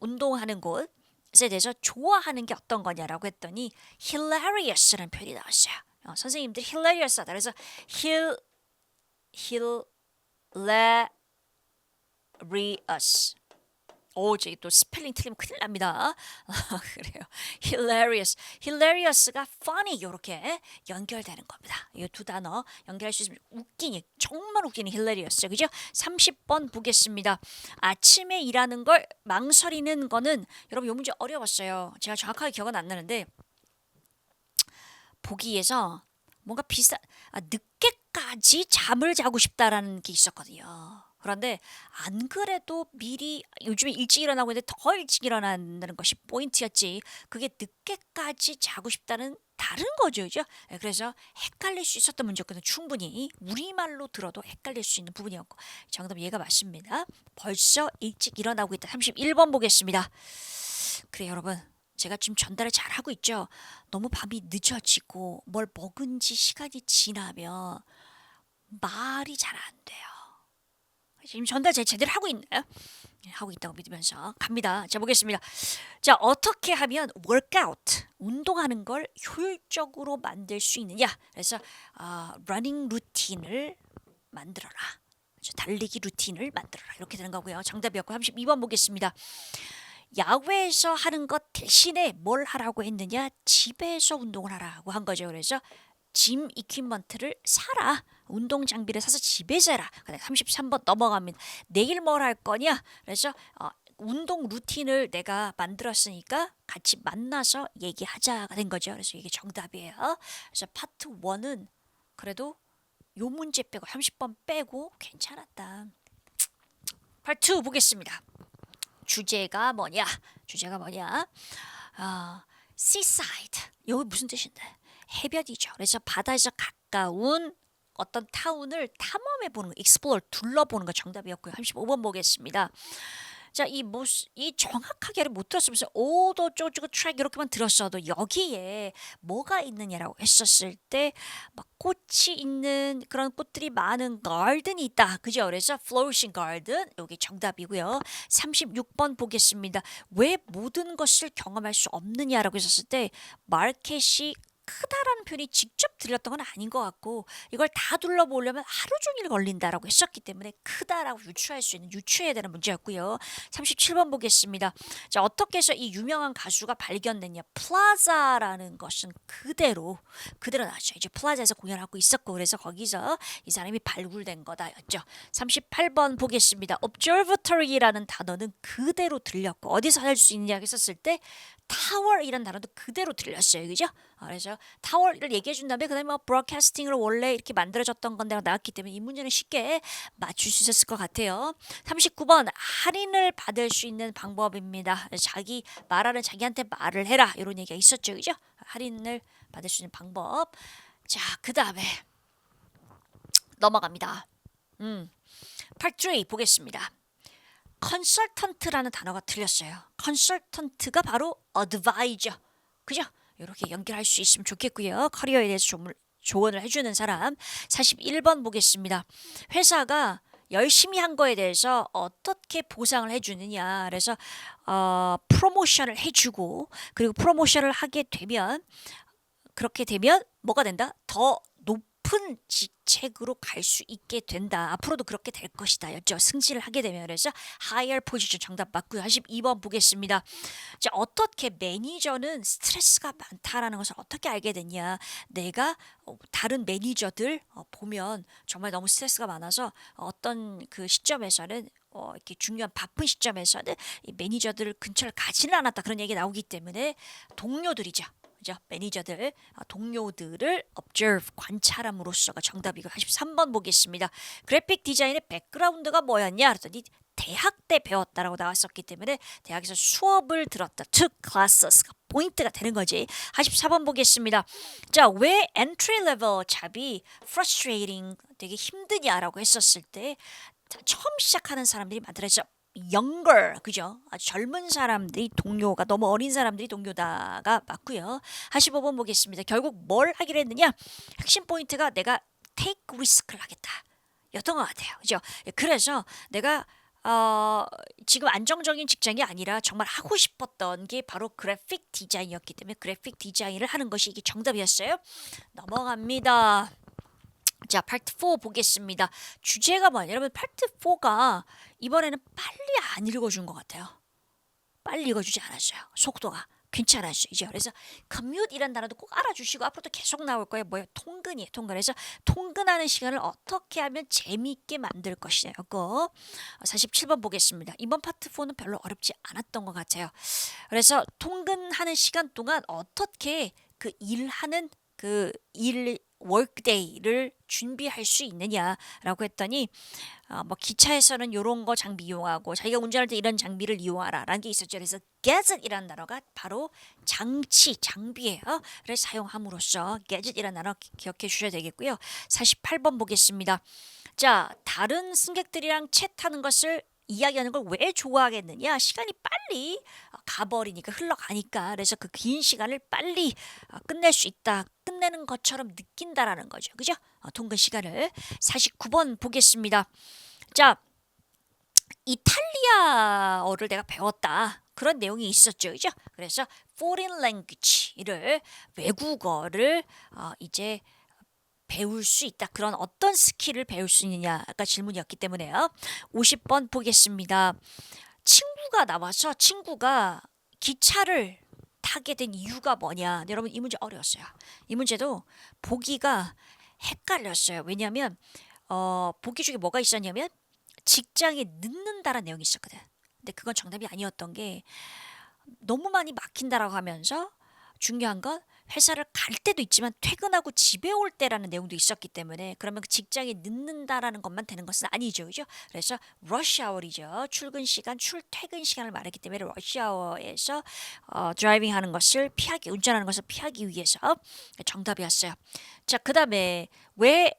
Speaker 1: 운동하는 곳에 대해서 좋아하는 게 어떤 거냐라고 했더니 hilarious라는 표현이 나왔어요. 선생님들이 hilarious하다. 그래서 hilarious. 저기 또 스펠링 틀리면 큰일 납니다. 그래요. hilarious가 funny 이렇게 연결되는 겁니다. 이 두 단어 연결할 수 있으면 정말 웃기니 hilarious. 그죠? 30번 보겠습니다. 아침에 일하는 걸 망설이는 거는 여러분 이 문제 어려웠어요. 제가 정확하게 기억은 안 나는데 보기에서 뭔가 늦게까지 잠을 자고 싶다라는 게 있었거든요. 그런데 안 그래도 미리 요즘에 일찍 일어나고 있는데 더 일찍 일어난다는 것이 포인트였지. 그게 늦게까지 자고 싶다는 다른 거죠. 그죠? 그래서 헷갈릴 수 있었던 문제였거든요. 충분히 우리말로 들어도 헷갈릴 수 있는 부분이었고 정답 얘가 맞습니다. 벌써 일찍 일어나고 있다. 31번 보겠습니다. 그래 여러분. 제가 지금 전달을 잘하고 있죠. 너무 밤이 늦어지고 뭘 먹은 지 시간이 지나면 말이 잘 안 돼요. 지금 전달 제대로 하고 있나요? 하고 있다고 믿으면서 갑니다. 자, 보겠습니다. 자, 어떻게 하면 workout, 운동하는 걸 효율적으로 만들 수 있느냐? 그래서 running 루틴을 만들어라. 달리기 루틴을 만들어라. 이렇게 되는 거고요. 정답이었고 32번 보겠습니다. 야외에서 하는 것 대신에 뭘 하라고 했느냐? 집에서 운동을 하라고 한 거죠. 그래서 짐 이퀴먼트를 사라. 운동 장비를 사서 집에서 해라. 33번 넘어갑니다. 내일 뭘 할 거냐? 그래서 운동 루틴을 내가 만들었으니까 같이 만나서 얘기하자가 된 거죠. 그래서 이게 정답이에요. 그래서 파트 1은 그래도 요 문제 빼고 30번 빼고 괜찮았다. 파트 2 보겠습니다. 주제가 뭐냐? seaside. 여기 무슨 뜻인데? 해변이죠. 그래서 바다에서 가까운 어떤 타운을 탐험해 보는 거, explore 둘러보는 거 정답이었고요. 35번 보겠습니다. 자, 이 정확하게를 못 들었으면서 오도 쪼쪼 트랙 이렇게만 들었어도 여기에 뭐가 있느냐라고 했었을 때 막 꽃이 있는 그런 꽃들이 많은 garden이 있다. 그죠? 그래서 flourishing garden 여기 정답이고요. 36번 보겠습니다. 왜 모든 것을 경험할 수 없느냐라고 했었을 때 마켓이 크다라는 표현이 직접 들렸던 건 아닌 것 같고 이걸 다 둘러보려면 하루 종일 걸린다라고 했었기 때문에 크다라고 유추할 수 있는 유추해야 되는 문제였고요. 37번 보겠습니다. 자, 어떻게 해서 이 유명한 가수가 발견됐냐? 플라자라는 것은 그대로 나왔죠. 이제 플라자에서 공연하고 있었고 그래서 거기서 이 사람이 발굴된 거다였죠. 38번 보겠습니다. observatory라는 단어는 그대로 들렸고 어디서 할 수 있느냐 했었을 때 타워이라는 단어도 그대로 들렸어요. 그죠? 그래서 타워를 얘기해 준 다음에 그다음에 브로드캐스팅을 원래 이렇게 만들어졌던 건데 나왔기 때문에 이 문제는 쉽게 맞출 수 있었을 것 같아요. 39번 할인을 받을 수 있는 방법입니다. 자기 말하는 자기한테 말을 해라 이런 얘기가 있었죠. 그죠? 할인을 받을 수 있는 방법. 자, 그다음에 넘어갑니다. Part 3 보겠습니다. 컨설턴트라는 단어가 들렸어요. 컨설턴트가 바로 advisor. 그죠? 이렇게 연결할 수 있으면 좋겠고요. 커리어에 대해서 조언을 해주는 사람. 41번 보겠습니다. 회사가 열심히 한 거에 대해서 어떻게 보상을 해주느냐. 그래서 프로모션을 해주고 그리고 프로모션을 하게 되면 그렇게 되면 뭐가 된다? 더 높은 직책으로 갈 수 있게 된다. 앞으로도 그렇게 될 것이다. 였죠. 승진을 하게 되면 그래서 higher position 정답 맞고요. 42번 보겠습니다. 자, 어떻게 매니저는 스트레스가 많다라는 것을 어떻게 알게 됐냐? 내가 다른 매니저들 보면 정말 너무 스트레스가 많아서 어떤 그 시점에서는 이렇게 중요한 바쁜 시점에서는 이 매니저들 근처를 가지는 않았다. 그런 얘기 나오기 때문에 동료들이죠. 매니저들, 동료들을 observe, 관찰함으로써가 정답이고 83번 보겠습니다. 그래픽 디자인의 백그라운드가 뭐였냐? 그랬더니 대학 때 배웠다라고 나왔었기 때문에 대학에서 수업을 들었다. took classes가 포인트가 되는 거지. 84번 보겠습니다. 자, 왜 entry level 잡이 frustrating, 되게 힘드냐라고 했었을 때 처음 시작하는 사람들이 많더라죠. younger, 그죠? 아주 젊은 사람들이 동료가 너무 어린 사람들이 동료다가 맞고요. 45번 보겠습니다. 결국 뭘 하기로 했느냐? 핵심 포인트가 내가 take risk를 하겠다. 였던 것 같아요. 그죠? 그래서 내가 지금 안정적인 직장이 아니라 정말 하고 싶었던 게 바로 그래픽 디자인이었기 때문에 그래픽 디자인을 하는 것이 이게 정답이었어요. 넘어갑니다. 자, 파트 4 보겠습니다. 주제가 뭐냐? 여러분, 파트 4가 이번에는 빨리 안 읽어준 것 같아요. 빨리 읽어주지 않았어요. 속도가 괜찮았어요. 이제 그래서 commute이란 단어도 꼭 알아주시고 앞으로도 계속 나올 거예요. 뭐예요? 통근이에요. 통근. 그래서 통근하는 시간을 어떻게 하면 재미있게 만들 것이냐. 이거 47번 보겠습니다. 이번 파트 4는 별로 어렵지 않았던 것 같아요. 그래서 통근하는 시간 동안 어떻게 그 일하는 workday를 준비할 수 있느냐라고 했더니 뭐 기차에서는 이런 거 장비 이용하고 자기가 운전할 때 이런 장비를 이용하라라는 게 있었죠. 그래서 gadget이라는 단어가 바로 장비예요. 를 사용함으로써 gadget이라는 단어 기억해 주셔야 되겠고요. 48번 보겠습니다. 자, 다른 승객들이랑 챗하는 것을 이야기하는 걸 왜 좋아하겠느냐? 시간이 빨리 가버리니까 흘러가니까 그래서 그 긴 시간을 빨리 끝낼 수 있다. 끝내는 것처럼 느낀다라는 거죠. 그죠? 통근 시간을 49번 보겠습니다. 자, 이탈리아어를 내가 배웠다. 그런 내용이 있었죠. 그죠? 그래서 foreign language를 외국어를 이제 배울 수 있다. 그런 어떤 스킬을 배울 수 있느냐가 질문이었기 때문에요. 50번 보겠습니다. 친구가 나와서 친구가 기차를 타게 된 이유가 뭐냐. 여러분 이 문제 어려웠어요. 이 문제도 보기가 헷갈렸어요. 왜냐하면 보기 중에 뭐가 있었냐면 직장에 늦는다라는 내용이 있었거든. 근데 그건 정답이 아니었던 게 너무 많이 막힌다라고 하면서 중요한 건 회사를 갈 때도 있지만 퇴근하고 집에 올 때라는 내용도 있었기 때문에 그러면 그 직장에 늦는다라는 것만 되는 것은 아니죠. 그죠? 그래서 rush hour이죠. 출근 시간, 출퇴근 시간을 말하기 때문에 rush hour에서 드라이빙 하는 것을 피하기, 운전하는 것을 피하기 위해서 정답이었어요. 자, 그다음에 왜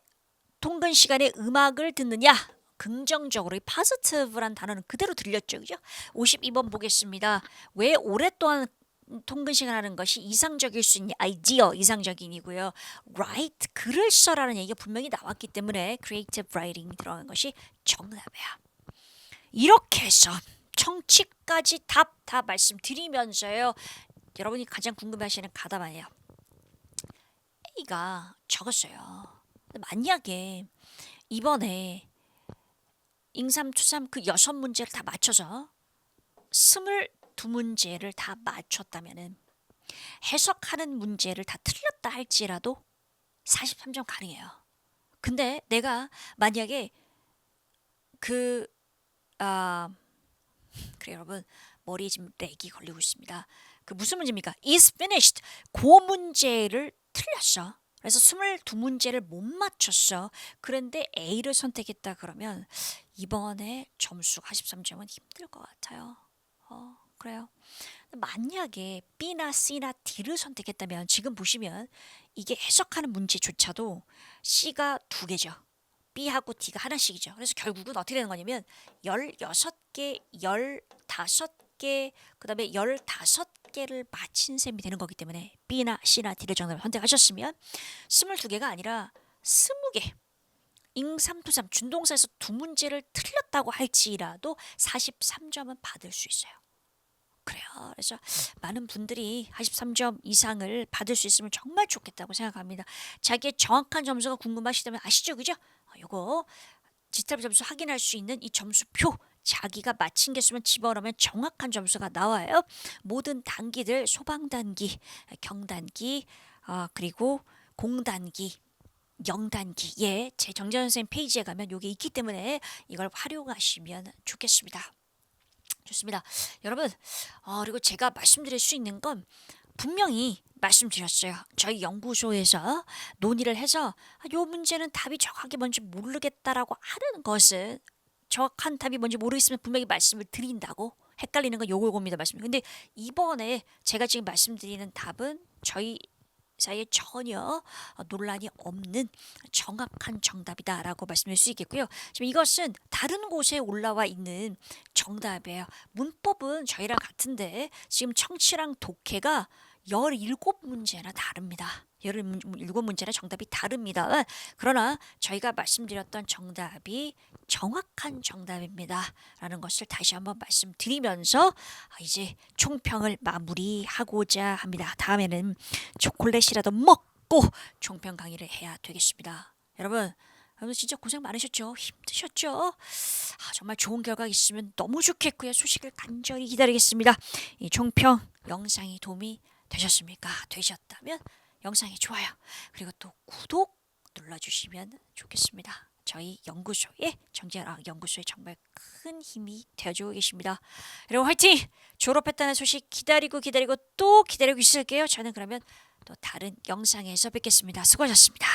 Speaker 1: 통근 시간에 음악을 듣느냐? 긍정적으로 이 positive란 단어는 그대로 들렸죠. 그죠? 52번 보겠습니다. 왜 오랫동안 통근 시간 하는 것이 이상적일 수 있냐? 아이디어 이상적인이고요. write 글을 써라는 얘기가 분명히 나왔기 때문에 creative writing 들어간 것이 정답이야. 이렇게 해서 청취까지 답 다 말씀드리면서요. 여러분이 가장 궁금해하시는 가담이에요. A가 적었어요. 만약에 이번에 잉삼투삼 그 6문제를 다 맞춰서 22문제를 다 맞췄다면은 해석하는 문제를 다 틀렸다 할지라도 43점 가능해요. 근데 내가 만약에 그 그래 여러분 머리에 지금 렉이 걸리고 있습니다. 그 무슨 문제입니까? is finished. 그 문제를 틀렸어. 그래서 22문제를 못 맞췄어. 그런데 A를 선택했다 그러면 이번에 점수가 43점은 힘들 것 같아요. 그래요. 만약에 B나 C나 D를 선택했다면 지금 보시면 이게 해석하는 문제조차도 C가 2개죠. B하고 D가 하나씩이죠. 그래서 결국은 어떻게 되는 거냐면 16개, 15개, 그 다음에 15개를 맞힌 셈이 되는 거기 때문에 B나 C나 D를 정답을 선택하셨으면 22개가 아니라 20개. 잉삼투삼 준동사에서 2문제를 틀렸다고 할지라도 43점은 받을 수 있어요. 그래요. 그래서 많은 분들이 43점 이상을 받을 수 있으면 정말 좋겠다고 생각합니다. 자기의 정확한 점수가 궁금하시다면 아시죠? 그죠? 요거 디지털 점수 확인할 수 있는 이 점수표 자기가 맞힌 개수만 집어넣으면 정확한 점수가 나와요. 모든 단기들 소방단기, 경단기, 그리고 공단기, 영단기 제 정재현 선생님 페이지에 가면 요게 있기 때문에 이걸 활용하시면 좋겠습니다. 좋습니다. 여러분 그리고 제가 말씀드릴 수 있는 건 분명히 말씀드렸어요. 저희 연구소에서 논의를 해서 요 문제는 답이 정확하게 뭔지 모르겠다라고 하는 것은 정확한 답이 뭔지 모르겠으면 분명히 말씀을 드린다고 헷갈리는 건 요겁니다. 말씀. 근데 이번에 제가 지금 말씀드리는 답은 저희 사이에 전혀 논란이 없는 정확한 정답이다라고 말씀드릴 수 있겠고요. 지금 이것은 다른 곳에 올라와 있는 정답이에요. 문법은 저희랑 같은데 지금 청취랑 독해가 17문제나 다릅니다. 17문제나 정답이 다릅니다. 그러나 저희가 말씀드렸던 정답이 정확한 정답입니다. 라는 것을 다시 한번 말씀드리면서 이제 총평을 마무리하고자 합니다. 다음에는 초콜릿이라도 먹고 총평 강의를 해야 되겠습니다. 여러분 진짜 고생 많으셨죠? 힘드셨죠? 정말 좋은 결과 있으면 너무 좋겠고요. 소식을 간절히 기다리겠습니다. 이 총평 영상이 도움이 되셨습니까? 되셨다면 영상이 좋아요. 그리고 또 구독 눌러주시면 좋겠습니다. 저희 연구소에 정재현 연구소에 정말 큰 힘이 되어주고 계십니다. 여러분 화이팅! 졸업했다는 소식 기다리고 또 기다리고 있을게요. 저는 그러면 또 다른 영상에서 뵙겠습니다. 수고하셨습니다.